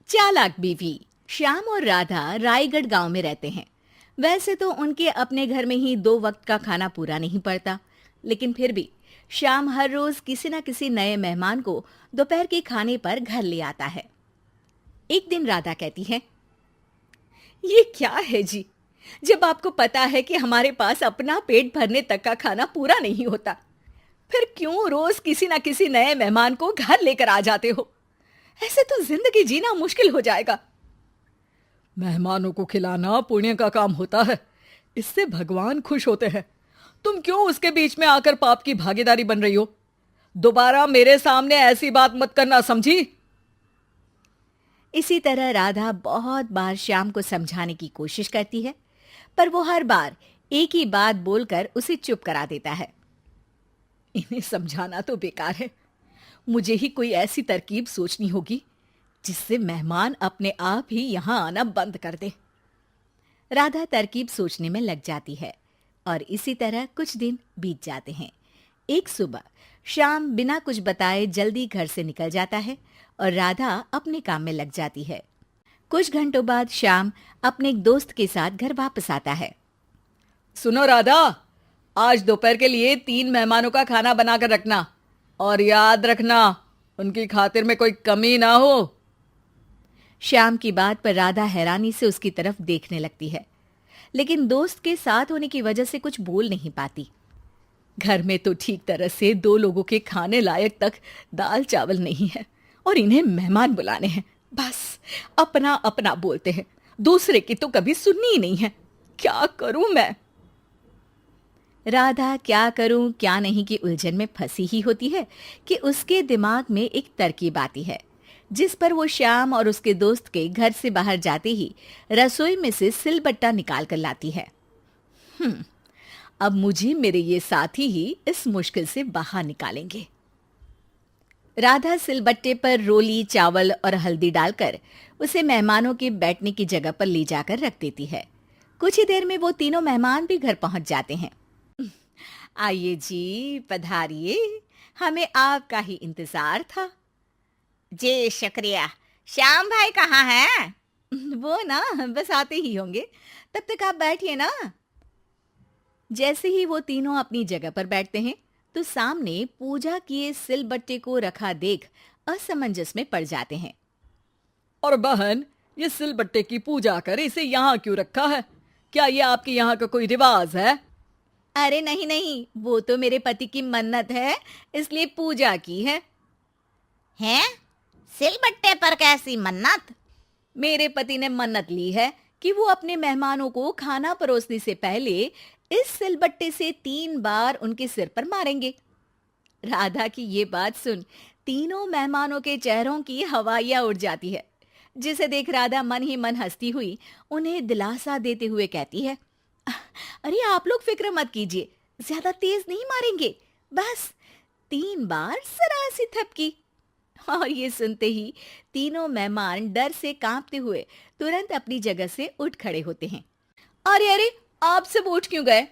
चालाक बीवी। श्याम और राधा रायगढ़ गांव में रहते हैं। वैसे तो उनके अपने घर में ही 2 वक्त का खाना पूरा नहीं पड़ता, लेकिन फिर भी श्याम हर रोज किसी न किसी नए मेहमान को दोपहर के खाने पर घर ले आता है। एक दिन राधा कहती है, ये क्या है जी, जब आपको पता है कि हमारे पास अपना पेट भरने तक का खाना पूरा नहीं होता, फिर क्यों रोज किसी न किसी नए मेहमान को घर लेकर आ जाते हो? ऐसे तो जिंदगी जीना मुश्किल हो जाएगा। मेहमानों को खिलाना पुण्य का काम होता है, इससे भगवान खुश होते हैं। तुम क्यों उसके बीच में आकर पाप की भागीदारी बन रही हो? दोबारा मेरे सामने ऐसी बात मत करना, समझी? इसी तरह राधा बहुत बार श्याम को समझाने की कोशिश करती है, पर वो हर बार एक ही बात बोलकर उसे चुप करा देता है। इन्हें समझाना तो बेकार है। मुझे ही कोई ऐसी तरकीब सोचनी होगी जिससे मेहमान अपने आप ही यहां आना बंद कर दे। राधा तरकीब सोचने में लग जाती है और इसी तरह कुछ दिन बीत जाते हैं। एक सुबह श्याम बिना कुछ बताए जल्दी घर से निकल जाता है और राधा अपने काम में लग जाती है। कुछ घंटों बाद श्याम अपने एक दोस्त के साथ घर वापस आता है। सुनो राधा, आज दोपहर के लिए 3 मेहमानों का खाना बनाकर रखना, और याद रखना उनकी खातिर में कोई कमी ना हो। श्याम की बात पर राधा हैरानी से उसकी तरफ देखने लगती है, लेकिन दोस्त के साथ होने की वजह से कुछ बोल नहीं पाती। घर में तो ठीक तरह से 2 लोगों के खाने लायक तक दाल चावल नहीं है, और इन्हें मेहमान बुलाने हैं। बस अपना अपना बोलते हैं, दूसरे की तो कभी सुननी ही नहीं है। क्या करूं मैं? राधा क्या करूं क्या नहीं की उलझन में फंसी ही होती है कि उसके दिमाग में एक तरकीब आती है, जिस पर वो श्याम और उसके दोस्त के घर से बाहर जाते ही रसोई में से सिलबट्टा निकाल कर लाती है। अब मुझे मेरे ये साथी ही इस मुश्किल से बाहर निकालेंगे। राधा सिलबट्टे पर रोली, चावल और हल्दी डालकर उसे मेहमानों के बैठने की जगह पर ले जाकर रख देती है। कुछ ही देर में वो तीनों मेहमान भी घर पहुंच जाते हैं। आइए जी, पधारिए, हमें आपका ही इंतजार था। जी शुक्रिया। श्याम भाई कहाँ हैं? वो ना बस आते ही होंगे, तब तक आप बैठिए ना। जैसे ही वो तीनों अपनी जगह पर बैठते हैं तो सामने पूजा किए सिलबट्टे को रखा देख असमंजस में पड़ जाते हैं। और बहन, ये सिलबट्टे की पूजा कर इसे यहाँ क्यों रखा है? क्या ये आपके यहाँ का कोई रिवाज है? अरे नहीं नहीं, वो तो मेरे पति की मन्नत है, इसलिए पूजा की है। हैं? सिलबट्टे पर कैसी मन्नत? मेरे पति ने मन्नत ली है कि वो अपने मेहमानों को खाना परोसने से पहले इस सिलबट्टे से 3 बार उनके सिर पर मारेंगे। राधा की ये बात सुन तीनों मेहमानों के चेहरों की हवाइयां उड़ जाती है, जिसे देख राधा मन ही मन हंसती हुई उन्हें दिलासा देते हुए कहती है, अरे आप लोग फिक्र मत कीजिए, ज्यादा तेज नहीं मारेंगे, बस 3 बार जरा सी थपकी। और ये सुनते ही तीनों मेहमान डर से कांपते हुए तुरंत अपनी जगह से उठ खड़े होते हैं। अरे अरे, आप सब उठ क्यों गए?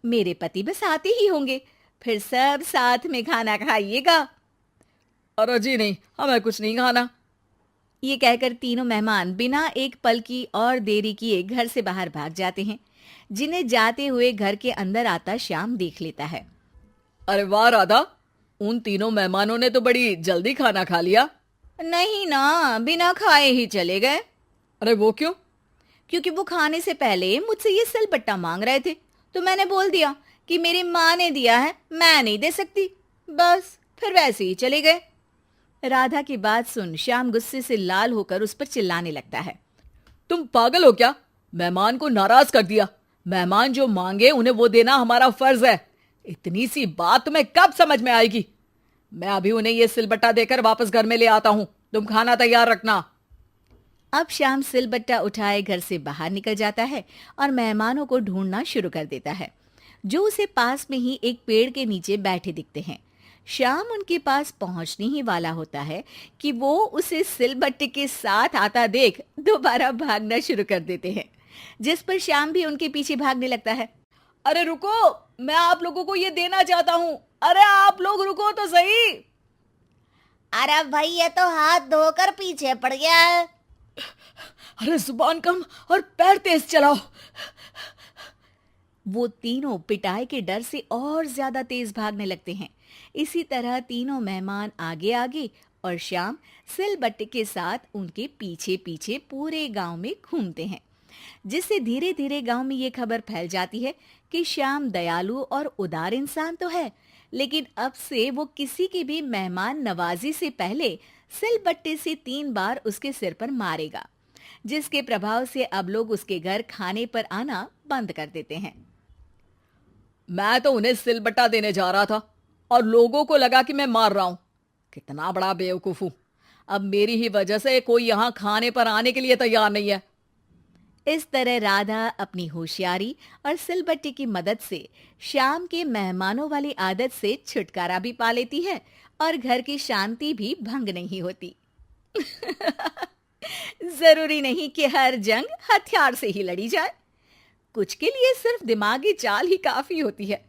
मेरे पति बस आते ही होंगे, फिर सब साथ में खाना खाइएगा। अरे जी नहीं, हमें कुछ नहीं खाना। ये कहकर तीनों मेहमान बिना एक पल की और देरी किए घर से बाहर भाग जाते हैं, जिन्हें जाते हुए घर के अंदर आता श्याम देख लेता है। अरे वाह राधा, उन तीनों मेहमानों ने तो बड़ी जल्दी खाना खा लिया। नहीं ना, बिना खाए ही चले गए। अरे वो क्यों? क्योंकि वो खाने से पहले मुझसे ये सिलबट्टा मांग रहे थे, तो मैंने बोल दिया कि मेरी माँ ने दिया है, मैं नहीं दे सकती। बस फिर वैसे ही चले गए। राधा की बात सुन श्याम गुस्से से लाल होकर उस पर चिल्लाने लगता है। तुम पागल हो क्या? मेहमान को नाराज कर दिया। मेहमान जो मांगे उन्हें वो देना हमारा फर्ज है। इतनी सी बात तुम्हें कब समझ में आएगी? मैं अभी उन्हें ये सिलबट्टा देकर वापस घर में ले आता हूं, तुम खाना तैयार रखना। अब श्याम सिलबट्टा उठाए घर से बाहर निकल जाता है और मेहमानों को ढूंढना शुरू कर देता है, जो उसे पास में ही एक पेड़ के नीचे बैठे दिखते हैं। श्याम उनके पास पहुंचने ही वाला होता है कि वो उसे सिलबट्टे के साथ आता देख दोबारा भागना शुरू कर देते हैं, जिस पर श्याम भी उनके पीछे भागने लगता है। अरे रुको, मैं आप लोगों को ये देना चाहता हूं। अरे आप लोग रुको तो सही। अरे भाई, ये तो हाथ धोकर पीछे पड़ गया है। अरे जुबान कम और पैर तेज चलाओ। वो तीनों पिटाई के डर से और ज्यादा तेज भागने लगते हैं। इसी तरह तीनों मेहमान आगे आगे और श्याम सिलबट्टे के साथ उनके पीछे पीछे पूरे गांव में घूमते हैं, जिससे धीरे धीरे गांव में ये खबर फैल जाती है कि श्याम दयालु और उदार इंसान तो है, लेकिन अब से वो किसी की भी मेहमान नवाजी से पहले सिलबट्टे से 3 बार उसके सिर पर मारेगा, जिसके प्रभाव से अब लोग उसके घर खाने पर आना बंद कर देते हैं। मैं तो उन्हें सिलबट्टा देने जा रहा था और लोगों को लगा कि मैं मार रहा हूं। कितना बड़ा बेवकूफ हूं। अब मेरी ही वजह से कोई यहां खाने पर आने के लिए तैयार नहीं है। इस तरह राधा अपनी होशियारी और सिलबट्टे की मदद से श्याम के मेहमानों वाली आदत से छुटकारा भी पा लेती है और घर की शांति भी भंग नहीं होती। जरूरी नहीं कि हर जंग हथियार से ही लड़ी जाए। कुछ के लिए सिर्फ दिमागी चाल ही काफी होती है,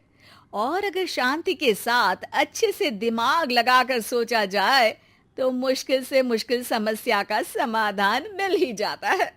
और अगर शांति के साथ अच्छे से दिमाग लगाकर सोचा जाए तो मुश्किल से मुश्किल समस्या का समाधान मिल ही जाता है।